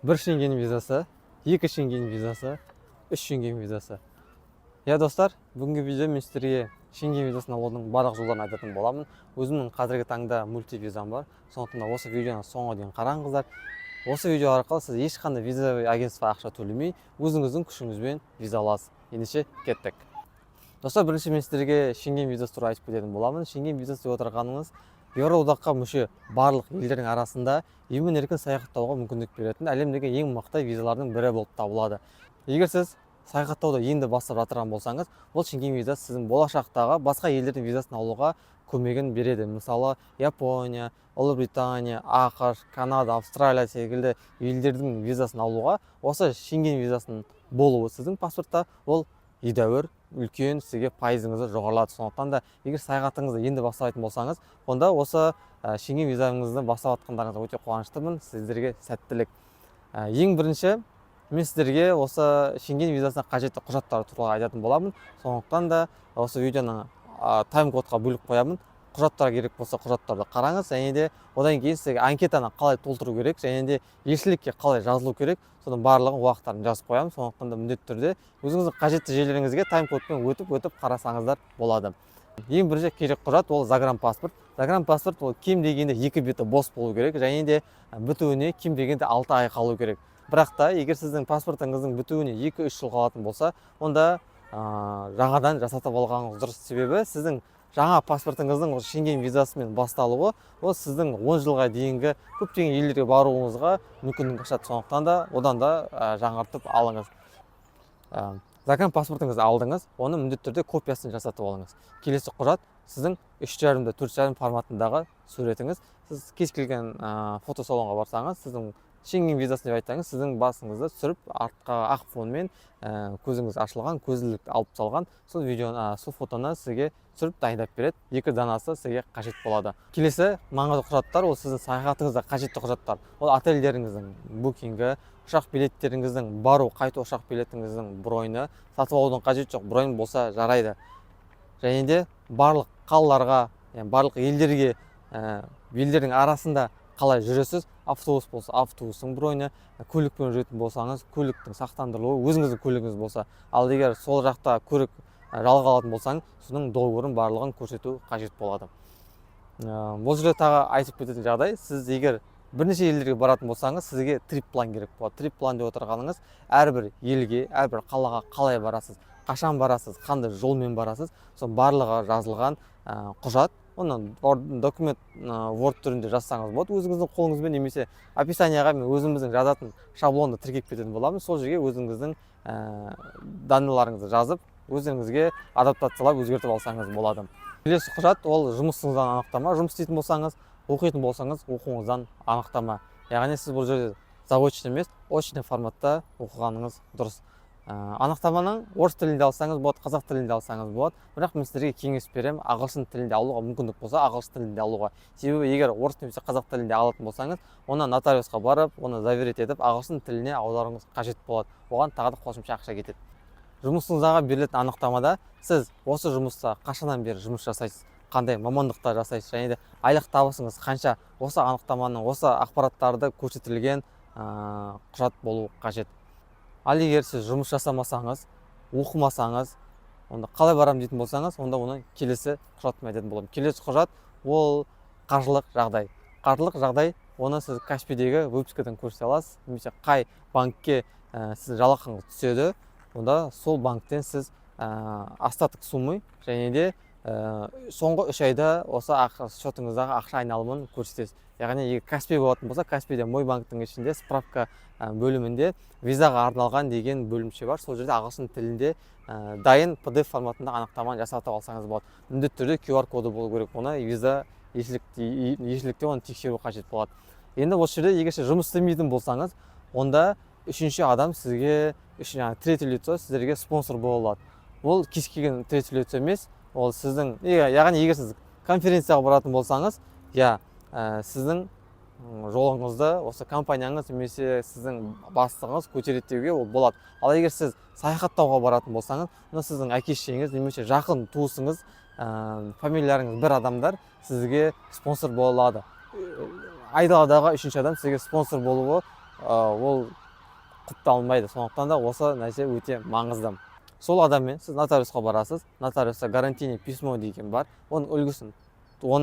1 Шенген визасы, 2 Шенген визасы, 3 Шенген визасы. Я достар, бүгінгі видео мен сіздерге Шенген визасын алудың барлық жолдарын айтатын боламын. Өзімнің қазіргі таңда мультивизам бар. Сондықтан осы видеоны соңына дейін қараңыздар. Осы видео арқылы сіз ешқандай виза агентствоға ақша төлемей, өзіңіздің күшіңізбен виза аласыз. Ендеше кеттік. Достар, бірінші мен сіздерге Шенген визасы туралы айтып кететін боламын. Шенген визасы деп отырғаныңыз Еуроодаққа мүше барлық елдердің арасында емін-еркін саяхаттауға мүмкіндік беретін әлемдегі ең мықты визалардың бірі болып табылады. Егер сіз саяхаттауды енді бастап жатырған болсаңыз, бұл Шенген визасы сіздің болашақтағы басқа елдердің визасын алуға көмегін береді. Мысалы, Япония, Ұлыбритания, ақш, Канада, Австралия секілді елдердің визасын алуға осы Шенген визасының болуы сіздің паспортта ол едәуір үлкен сізге пайызыңызды жоғарылады. Сондықтан да егер саяхатыңызды енді бастайтын болсаңыз, онда осы Шенген визаңызды бастап жатқандарыңызға өте қуаныштымын. Сіздерге сәттілік. Ең бірінші мен сіздерге осы Шенген визасына қажетті құжаттар туралы айтатын боламын. Сондықтан да осы видеоны тайм-кодқа бөліп қоямын. Құжаттар керек болса құжаттарды қараңыз, және де одан кейін сізге анкетаны қалай толтыру керек, және де елшілікке қалай жазылу керек, соның барлығын уақыттарын жазып қоямын. Сондықтан да міндетті түрде өзіңіздің қажетті жерлеріңізге тайм-кодпен өтіп қарасаңыздар болады. Ең бірінші керек құжат ол загранпаспорт. Загранпаспорт ол кем дегенде 2 беті бос болу керек, және де бітуіне кем дегенде 6 ай қалу керек. Бірақ та егер сіздің паспортыңыздың бітуіне 2-3 жыл қалатын болса, онда жаңадан жасатып алғаныңыз дұрыс. Себебі сіздің жаңа паспортыңыздың Шенген визасымен басталуы ол сіздің 10 жылға дейінгі көптеген елдерге баруыңызға мүмкіндік ашады. Сондықтан да одан да жаңартып алыңыз. Загранпаспортыңызды алдыңыз, оны міндетті түрде копиясын жасатып алыңыз. Келесі құжат сіздің 3,5 4,5 форматындағы суретіңіз. Сіз кез келген фотосалонға барсаңыз, сіздің Шенген визасын деп айтсаңыз, сіздің басыңызды түсіріп, артқа ақ фонмен көзіңіз ашылған, көзілдік алып салған сол видеоны, сол фотоны сізге түсіріп дайындап береді. 2 данасы сізге қажет болады. Келесі маңызды құжаттар ол сіздің саяхатыңызда қажетті құжаттар. Ол отельдеріңіздің букингі, ұшақ билеттеріңіздің бару, қайту ұшақ билетіңіздің броньы, сатып алудың қажет жоқ, бронь болса жарайды. Және де барлық қалаларға, барлық елдерге, елдердің арасында қалай жүресіз, автобус болса автобустың броньы, көлікпен жүретін болсаңыз көліктің сақтандырылуы, өзіңіздің көлігіңіз болса, ал егер сол жақта көлік жалға алатын болсаңыз, соның договорын барлығын көрсету қажет болады. Бұл жерде тағы айтып кететін жағдай, сіз егер бірнеше елдерге баратын болсаңыз, сізге трип план керек болады. Трип план деп отырғаныңыз әрбір елге, әрбір қалаға қалай барасыз, қашан барасыз, қандай жолмен барасыз, сол барлығы жазылған құжат. Оны документ Word түрінде жазсаңыз болады, өзіңіздің қолыңызбен, немесе описанияға мен өзіміздің жазатын шаблонды тіркеп кететін боламын. Сол жерге өзіңіздің данныйларыңызды жазып, өзіңізге адаптациялап өзгертіп алсаңыз болады. Келесі құжат ол жұмысыңыздан анықтама. Жұмыс істейтін болсаңыз, оқитын болсаңыз, оқуыңыздан анықтама. Яғни сіз бұл жерде заочный емес, очный форматта оқығаныңыз дұрыс. Анықтаманың орыс тілінде алсаңыз болады, қазақ тілінде алсаңыз болады. Бірақ мен сіздерге кеңес беремін, ағылшын тілінде алуға мүмкіндік болса, ағылшын тілінде алуға. Себебі егер орыс немесе қазақ тілінде алатын болсаңыз, оны нотариусқа барып, оны заверить етіп, ағылшын тіліне аударуыңыз қажет болады. Оған тағы да қосымша ақша кетеді. Жұмысыңызға берілетін анықтамада сіз осы жұмыста қашаннан бері жұмыс жасайсыз, қандай мамандықта жасайсыз, және де айлық табысыңыз қанша, осы анықтаманың осы ақпараттарды көрсетілген құжат болу қажет. Ал егер сіз жұмыс жасамасаңыз, оқымасаңыз, онда қалай барам дейтін болсаңыз, онда оны келесі құжатпен айтатын боламын. Келесі құжат ол қаржылық жағдай. Қаржылық жағдай, оны сіз Каспийдегі выпискадан көрсете аласыз, немесе қай банкке сіз жалақыңыз түседі, онда сол банктен сіз остаток суммы, және де соңғы 3 айда осы шотыңыздағы ақша айналымын көрсетесіз. Яғни егер Каспий болатын болса, Каспийде мой банктың ішінде справка бөлімінде визаға арналған деген бөлімше бар. Сол жерде ағылшын тілінде дайын PDF форматында анықтаманы жасатып алсаңыз болады. Міндетті түрде QR коды болу керек. Оны виза елшілікте оны тексеру қажет болады. Енді осы жерде егер жұмыс істемейтін болсаңыз, онда үшінші адам сізге, третий лицо сіздерге спонсор бола алады. Ол кез келген третий лицо емес, ол сіздің, яғни егер сіз конференцияға баратын болсаңыз, сіздің жолыңызды осы компанияңыз немесе сіздің бастығыңыз көтереді деуге ол болады. Ал егер сіз саяхаттауға баратын болсаңыз, оны сіздің әке-шешеңіз немесе жақын туысыңыз, фамилияларыңыз бір адамдар сізге спонсор бола алады. Айдаладағы үшінші адам сізге спонсор болуы ол құпталынбайды. Сондықтан да осы нәрсе өте маңызды. Сол адаммен сіз нотариусқа барасыз. Нотариуста гарантийный письмо деген бар. Оның үлгісін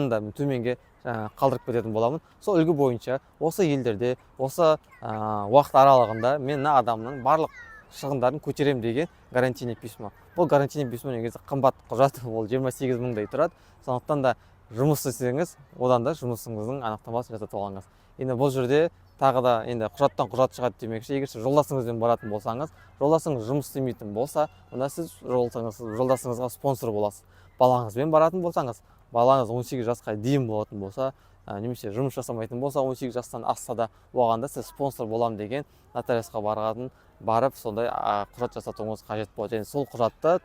да төменге қалдырып кететін боламын. Сол үлгі бойынша осы елдерде, осы уақыт аралығында мен мына адамның барлық шығындарын көтерем деген гарантийный письмо. Бұл гарантийный письмо негізі қымбат құжат, ол 28 мыңдай тұрады. Сондықтан да жұмыс істесеңіз, одан да жұмысыңыздың анықтамасын жасатып алыңыз. Енді бұл жерде тағы да енді құжаттан құжат шығады демекші, егер сіз жолдасыңызбен баратын болсаңыз, жолдасыңыз жұмыс істемейтін болса, онда сіз жолдасыңызға спонсор боласыз. Балаңызбен баратын болсаңыз, балаңыз 18 жасқа дейін болатын болса, немесе жұмыс жасамайтын болса, 18 жастан асса да, оған да сіз спонсор болам деген нотариусқа барып сондай құжат жасатуыңыз қажет болады. Және сол құжатты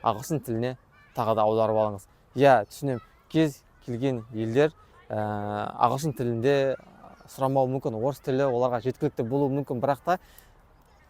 ағылшын тіліне тағы да аударып алыңыз. Иә, түсінем, кез келген елдер ағылшын тілінде сұрамауы мүмкін, орыс тілі оларға жеткілікті болуы мүмкін, бірақ та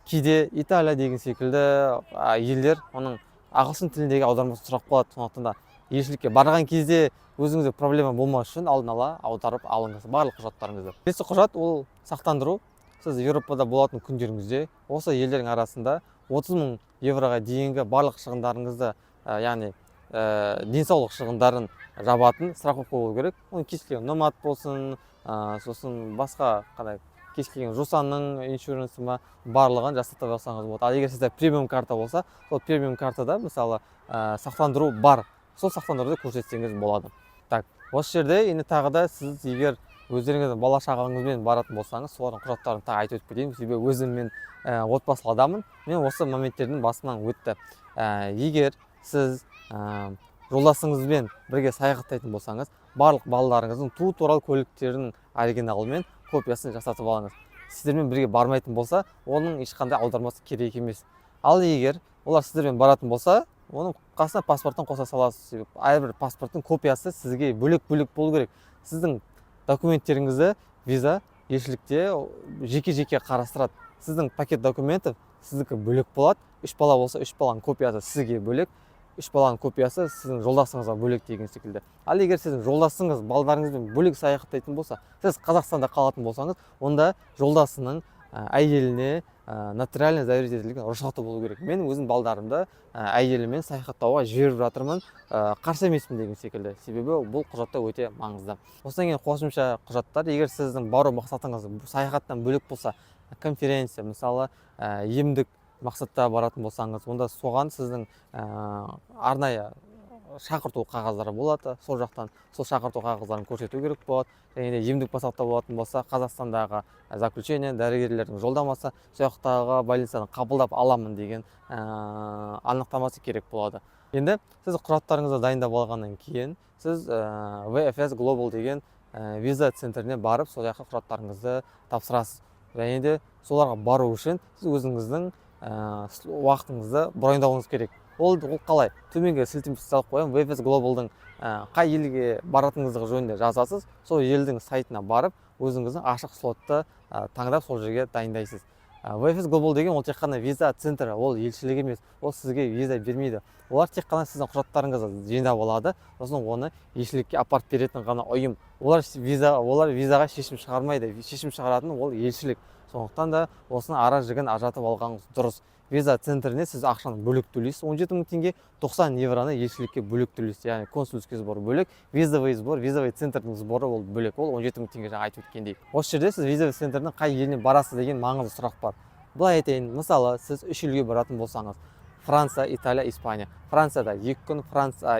кейде Италия деген секілді елдер оның ағылшын тіліндегі аудармасын сұрап қалады. Сондықтан да елшілікке барған кезде өзіңізде проблема болмас үшін алдын ала аударып алыңыз барлық құжаттарыңызды. Келесі құжат ол сақтандыру. Сіз Еуропада болатын күндеріңізде осы елдердің арасында 30 мың евроға дейінгі барлық шығындарыңызды, яғни денсаулық шығындарын жабатын страховка болу керек. Оның кез келген номад болсын, сосын басқа кез келген жусанның иншуренсы ма, барлығын жасатып алсаңыз болады. Ал егер сізде премиум карта болса, сол премиум картада мысалы сақтандыру бар, сол сақтандыруды көрсетсеңіз болады. Так, осы жерде енді тағы да сіз егер өздеріңіздің бала шағаңызбен баратын болсаңыз, солардың құжаттарын тағы айтып өтіп кетейін. Себебі өзім мен отбасылы адаммын, мен осы моменттердің басынан өтті. Егер сіз жолдасыңызбен бірге саяхаттайтын болсаңыз, барлық балаларыңыздың туу туралы куәліктерінің оригиналымен копиясын жасатып алыңыз. Сіздермен бірге бармайтын болса, оның ешқандай аудармасы керек емес. Ал егер олар сіздермен баратын болса, оның қасына паспорттан қоса саласыз. Әрбір паспорттың копиясы сізге бөлек-бөлек болу керек. Сіздің документтеріңізді виза елшілікте жеке-жеке қарастырады. Сіздің пакет документів сіздікі бөлек болады. 3 бала болса, 3 баланың копиясы сізге бөлек, 3 баланың копиясы сіздің жолдасыңызға бөлек деген секілді. Ал егер сіздің жолдасыңыз балдарыңызбен бөлек саяхаттайтын болса, сіз Қазақстанда қалатын болсаңыз, онда жолдасының әйеліне нотариально заверить рұқсаты болу керек. Мен өзім балдарымды әйелімен саяхаттауға жіберіп жатырмын, қарсы емеспін деген секілді. Себебі бұл құжатта өте маңызды. Осыдан кейін қосымша құжаттар, егер сіздің бару мақсатыңыз саяхаттан бөлек болса, конференция, мысалы, емдік мақсатта баратын болсаңыз, онда соған сіздің арнайы шақырту қағаздары болады. Сол жақтан сол шақырту қағаздарын көрсету керек болады. Және де емдік мақсатта болатын болса, Қазақстандағы заключение, дәрігерлердің жолдамасы, сояқтағы больницадан қабылдап аламын деген анықтамасы керек болады. Енді сіз құжаттарыңызды дайындап алғаннан кейін, сіз VFS Global деген виза центріне барып, сол жаққа құжаттарыңызды тапсырасыз. Және де соларға бару үшін сіз өзіңіздің уақытыңызды бұрындауыңыз керек. Ол қалай? Төменге сілтеме салып қоямын. VFS Global'дың қай елге баратыныңыздығы жөнінде жазасыз. Сол елдің сайтына барып, өзіңіздің ашық слотты таңдап сол жерге дайындайсыз. VFS Global деген ол тек қана виза центрі, ол елшілік емес. Ол сізге виза бермейді. Олар тек қана сіздің құжаттарыңызды жинап алады, сосын оны елшілікке апарып беретін ғана ұйым. Олар визаға шешім шығармайды. Шешім шығаратын ол елшілік. Сондықтан да осыны ара жігін ажыратып алғаныңыз дұрыс. Виза центріне сіз ақшаны бөлек төлейсіз. 17 мың теңге, 90 евроны елшілікке бөлек төлейсіз. Яғни консульский сбор бөлек, визовый центрдің сборы ол бөлек. Ол 17 мың теңге жаңа айтып өткендей. Осы жерде сіз визовый центрдің қай еліне барасыз деген маңызды сұрақ бар. Былай айтайын, мысалы, сіз 3 елге баратын болсаңыз, Франция, Италия, Испания. Францияда 2 күн,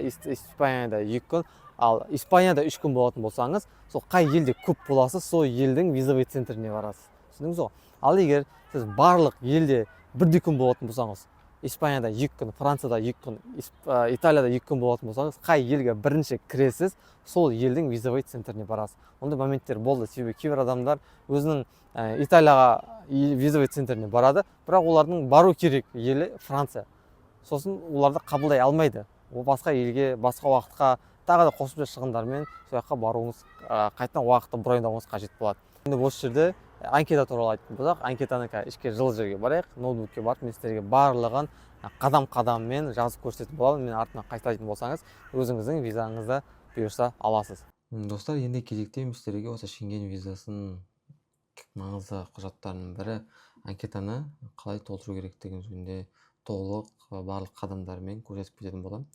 Испанияда 2 күн, ал Испанияда 3 күн болатын болсаңыз, сол қай елде көп боласыз, сол елдің визовый центріне барасыз. Түсіндіңіз ғой? Ал егер сіз барлық елде бірдей күн болатын болсаңыз, Испанияда 2 күн, Францияда 2 күн, Италияда 2 күн болатын болсаңыз, қай елге бірінші кіресіз, сол елдің визовый центріне барасыз. Ондай моменттер болды. Себебі кейбір адамдар өзінің Италияға визовый центріне барады, бірақ олардың бару керек елі Франция. Сосын оларды қабылдай алмайды. Ол басқа елге, басқа уақытқа, тағы да қосымша шығындармен сол жаққа баруыңыз, қайтадан уақытты бұрындауыңыз қажет болады. Енді осы жерде анкета туралы айтатын болсақ, анкетаны ішке жылы жерге барайық, ноутбукке барып, мен сіздерге барлығын қадам-қадаммен жазып көрсететін боламын. Мен артынан қайталайтын болсаңыз, өзіңіздің визаңызды бұйырса аласыз. Достар, енді кезекте мен сіздерге осы Шенген визасын маңызды құжаттардың бірі анкетаны қалай толтыру керектігі жөнінде толық барлық қадамдарымен көрсетіп кететін боламын.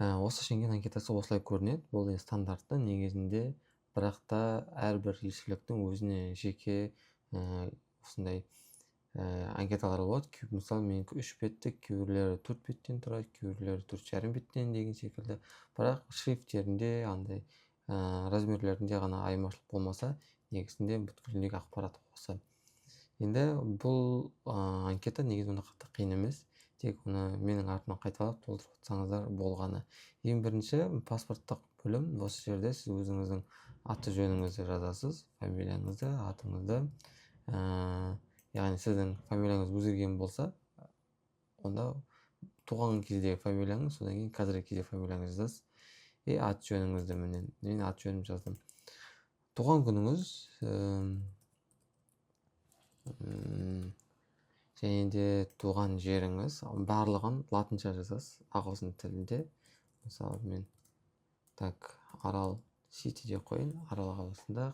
Осы Шенген анкетасы осылай көрінеді. Бұл стандартты негізінде, бірақ та әрбір елшіліктің өзіне жеке осындай анкеталар болады. Мысалы менікі 3 беттік, кейбіреулері 4 беттен тұрады, кейбіреулері 4,5 беттен деген секілді. Бірақ шрифттерінде андай размерлерінде ғана айырмашылық болмаса, негізінде бүткіліндегі ақпарат осы. Енді бұл анкета негізінде қатты қиын емес. Тек оны менің артымнан қайталап толтырып отырсаңыздар болғаны. Ең бірінші паспорттық бөлім. Осы жерде сіз өзіңіздің аты жөніңізді жазасыз, фамилияңызды, атыңызды. Яғни сіздің фамилияңыз өзгерген болса, онда туған кездегі фамилияңыз, содан кейін қазіргі кездегі фамилияңызды жазасыз. Ат жөніңізді мен ат жөнімді жаздым. Туған күніңіз және де туған жеріңіз барлығын латынша жазасыз, ағылшын тілінде. Мысалы мен Арал Ситиде қойын, Арал қаласында,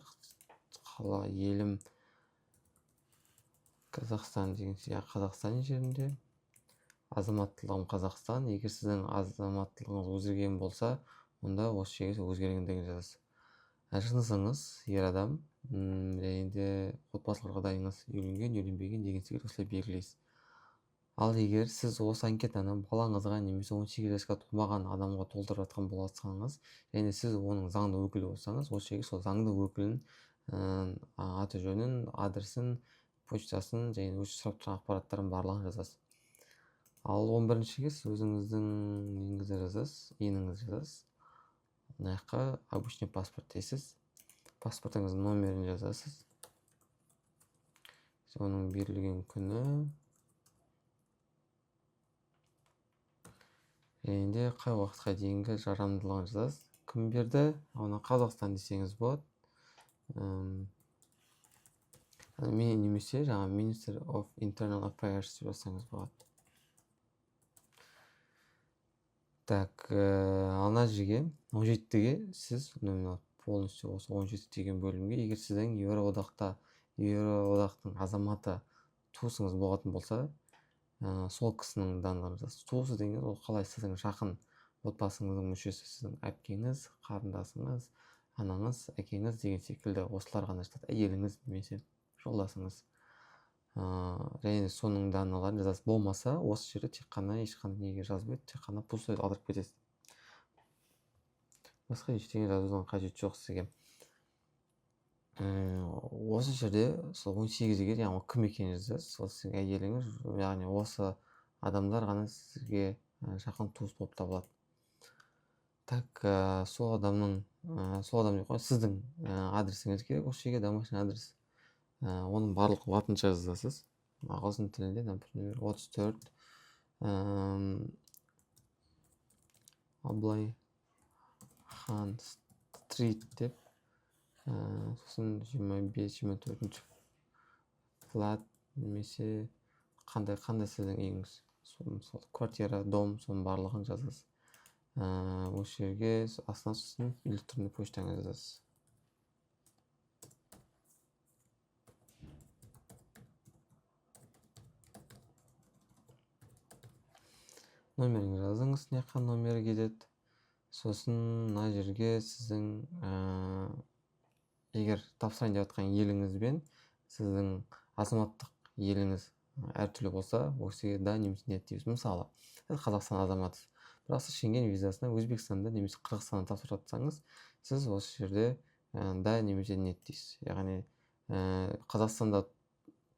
қала елім Қазақстан деген сияқты, Қазақстан жерінде, азаматтылығым Қазақстан. Егер сіздің азаматтылығыңыз өзгерген болса, онда осы жерге өзгергендігін жазасыз. Жынысыңыз ер адам, және де отбасылық жағдайыңыз үйленген, үйленбеген деген секілді осылай белгілейсіз. Ал егер сіз осы анкетаны балаңызға немесе 18 жасқа толмаған адамға толтырып жатқан болсаңыз, және сіз оның заңды өкілі болсаңыз, осы жерге сол заңды өкілін аты жөнін, адресін, почтасын және өзі сұрап тұрған ақпараттарын барлығын жазасыз. Ал 11-шіге сіз өзіңіздің неңізді жазасыз, еніңізді жазасыз. Мына жаққа обычный паспорт дейсіз. Паспортыңыздың номерін жазасыз. Оның берілген күні. Және де қай уақытқа дейінгі жарамдылығын жазасыз. Кім берді? Оны Қазақстан десеңіз болады. Немесе жаңа Minister of Internal Affairs деп жазсаңыз болады. Ана жерге 17-ге сіз полностью осы 17 деген бөлімге, егер сіздің Еуроодақтың азаматы туысыңыз болатын болса, сол кісінің данларын жазасыз. Туысы деген ол қалай сіздің жақын отбасыңыздың мүшесі, сіздің әпкеңіз, қарындасыңыз, анаңыз, әкеңіз деген секілді осылар ғана жатады. Әйеліңіз немесе жолдасыңыз. Және соның даналарын жазасыз. Болмаса, осы жерде тек қана ешқандай неге жазбайды, тек қана пустой алдырып кетесіз. Басқа ештеңе жазудан қажет жоқ сізге. Осы жерде сол 18-ге яғни кім екенін жазасыз. Сол сіздің әйеліңіз, яғни осы адамдар ғана сізге жақын туыс болып табылады. Сол адам сіздің адресіңіз керек, осы жерге домашний адрес. Оның барлық латынша жазасыз. Ағылшын тілінде, например, 34 Аблай Хан Стрит деп, сосын 25-24 флат немесе қандай сіздің үйіңіз, сол квартира, дом, соның барлығын жазасыз. Осы жерге астына сосын электронды почтаңызды жазасыз. Номеріңізді жазыңыз, не жаққа номері кетеді. Сосын мына жерге сіздің егер тапсырайын деп жатқан еліңіз бен сіздің азаматтық еліңіз әртүрлі болса, осы да немесе нет дейміз. Мысалы, Қазақстан азаматысыз, бірақ сіз Шенген визасына Өзбекстанда немесе Қырғызстанда тапсырып жатсаңыз, сіз осы жерде да немесе нет дейсіз. Яғни Қазақстанда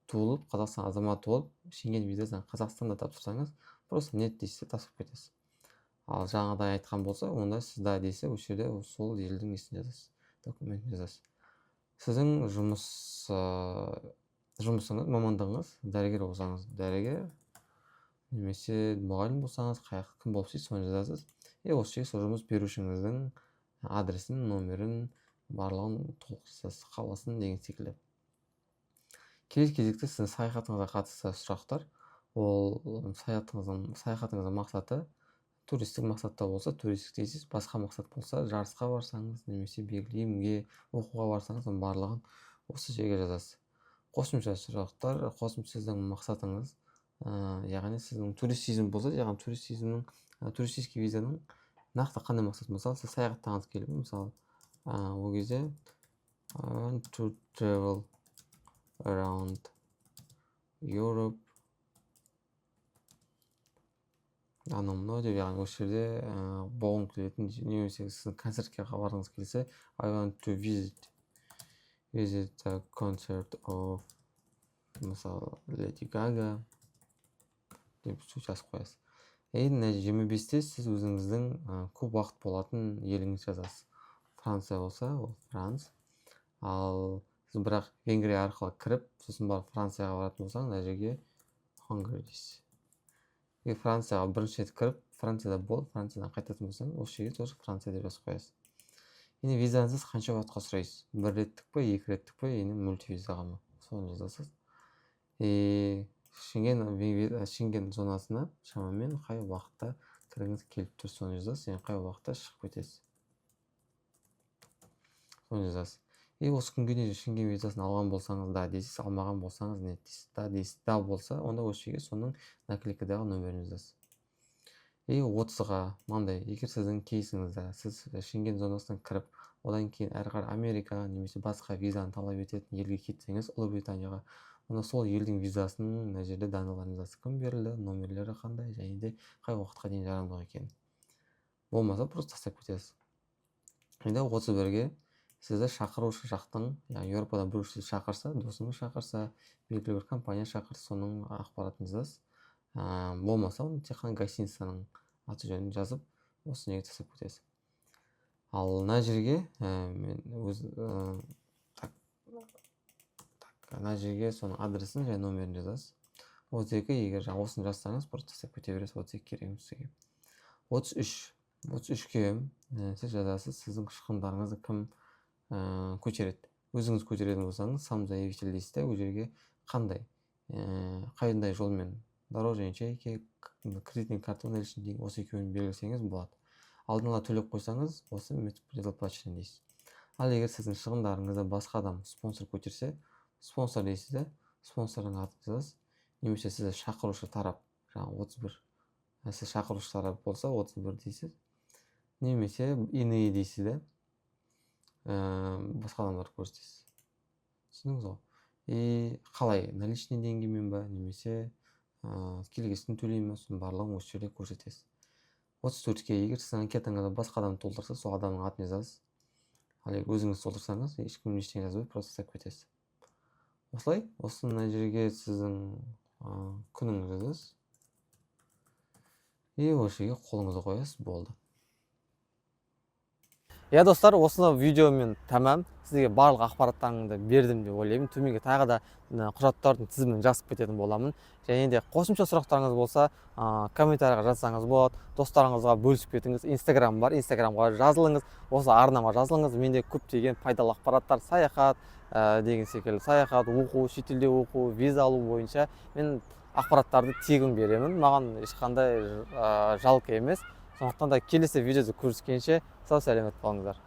туылып, Қазақстан азаматы болып, Шенген визасына Қазақстанда тапсырсаңыз, просто нет дейсіз, тапсырып кетесіз. Ал жаңағыдай айтқан болса, онда сіз да десе, осы жерде сол елдің несін жазасыз, документін жазасыз. Сіздің жұмысыңыз, мамандығыңыз, дәрігер болсаңыз, дәрігер, немесе мұғалім болсаңыз, кім болып істейсіз, соны жазасыз. Осы жерге сол жұмыс берушіңіздің адресін, номерін, барлығын толық жазасыз, қаласын деген секілді. Келесі кезекте сіздің саяхатыңызға қатысты сұрақтар. Ол саяхатыңыздың мақсаты туристік мақсатта болса, туристік дейсіз. Басқа мақсат болса, жарысқа барсаңыз, немесе белгілі емге, оқуға барсаңыз, барлығын осы жерге жазасыз. Қосымша сұрақтар, қосымша сіздің мақсатыңыз, яғни сіздің туристизм болса, яғни туристический визаның нақты қандай мақсат? Мысалы, сіз саяхаттағыңыз келіп, мысалы, ол кезде I want to travel around Europe. Анау мынау деп, яғни осы жерде болғым келетін, немесе сіздің концертке барғыңыз келсе, I want to visit a concert of, мысалы, Lady Gaga деп жазып қоясыз. Енді 25-те сіз өзіңіздің көп уақыт болатын еліңіз жазасыз. Франция болса, ол Франс. Ал сіз бірақ Венгрия арқылы кіріп, сосын барып Францияға баратын болсаң, мына жерге Hungary дейсіз. Францияға бірінші рет кіріп, Францияда болып, Франциядан қайтатын болсаң, осы жерге тоже Франция деп жазып қоясыз. Енді визаңызды қанша уақытқа сұрайсыз? 1 реттік пе, 2 реттік пе, енді мультивизаға ма? Соны жазасыз. Шенген зонасына шамамен қай уақытта кіргіңіз келіп тұр, соны жазасыз. Және қай уақытта шығып кетесіз. Соны жазасыз. Осы күнге дейін Шенген визасын алған болсаңыз, да дейсіз, алмаған болсаңыз, не дейсіз. Да дейсіз. Да болса, онда осы жерге соның наклейкадағы нөмірін жазасыз. 30-ға мынандай, егер сіздің кейсіңізде сіз Шенген зонасынан кіріп, одан кейін әрі қарай Америкаға немесе басқа визаны талап ететін елге кетсеңіз, Ұлыбританияға, онда сол елдің визасының мына жерде даналарын жазасыз. Кім берілді, номерлері қандай, және де қай уақытқа дейін жарамдылық екенін. Болмаса, просто тастап кетесіз. Енді 31-ге сізді шақырушы жақтың, Еуропадан бір сізді шақырса, досыңыз шақырса, белгілі бір компания шақырса, соның ақпаратын жазасыз. Болмаса, оны тек қана гостиницаның аты жөнін жазып, осы неге тастап кетесіз. Ал мына жерге мына жерге соның адресін және номерін жазасыз. 32, егер осыны жазсаңыз, просто тастап кете бересіз. 32 керек емес сізге. 33-ке сіз жазасыз, сіздің шығындарыңызды кім көтереді. Өзіңіз көтеретін болсаңыз, сам заявитель дейсіз де, ол жерге қандай жолмен, дорожный ячейка, кредитный карта, наличный деген осы екеуін белгілесеңіз болады. Алдын ала төлеп қойсаңыз, осы метод предоплачено дейсіз. Ал егер сіздің шығындарыңызды басқа адам спонсор көтерсе, спонсор дейсіз де, спонсордың атын жазасыз. Немесе сізді шақырушы тарап, 31. Сіз шақырушы тарап болса, 31 дейсіз. Немесе иные дейсіз де, басқа адамдар көрсетесіз. Түсіндіңіз ғой? Қалай, наличный деңгеймен ба, немесе келгесін төлейме, соның барлығын осы жерде көрсетесіз. 34-ке, егер сіздің анкетаңызда басқа адам толтырса, сол адамның атын жазасыз. Ал егер өзіңіз толтырсаңыз, ешкім ештеңе жазбай, просто тастап кетесіз. Осылай, осы мына жерге сіздің күніңізді жазасыз. Осы жерге қолыңызды қоясыз, болды. Достар, осыны видеомен тәмам. Сізге барлық ақпараттарыңды бердім деп ойлаймын. Төменге тағы да құжаттардың тізімін жазып кететін боламын. Және де қосымша сұрақтарыңыз болса, комментарийға жазсаңыз болады. Достарыңызға бөлісіп кетіңіз. Инстаграм бар, Инстаграмға жазылыңыз. Осы арнама жазылыңыз. Менде көптеген пайдалы ақпараттар, саяхат деген секілді, саяхат, оқу, шетелде оқу, виза алу бойынша мен ақпараттарды тегін беремін. Маған ешқандай жалко емес. Сондықтан да келесі видеода көріскенше сау сәлемет болыңыздар.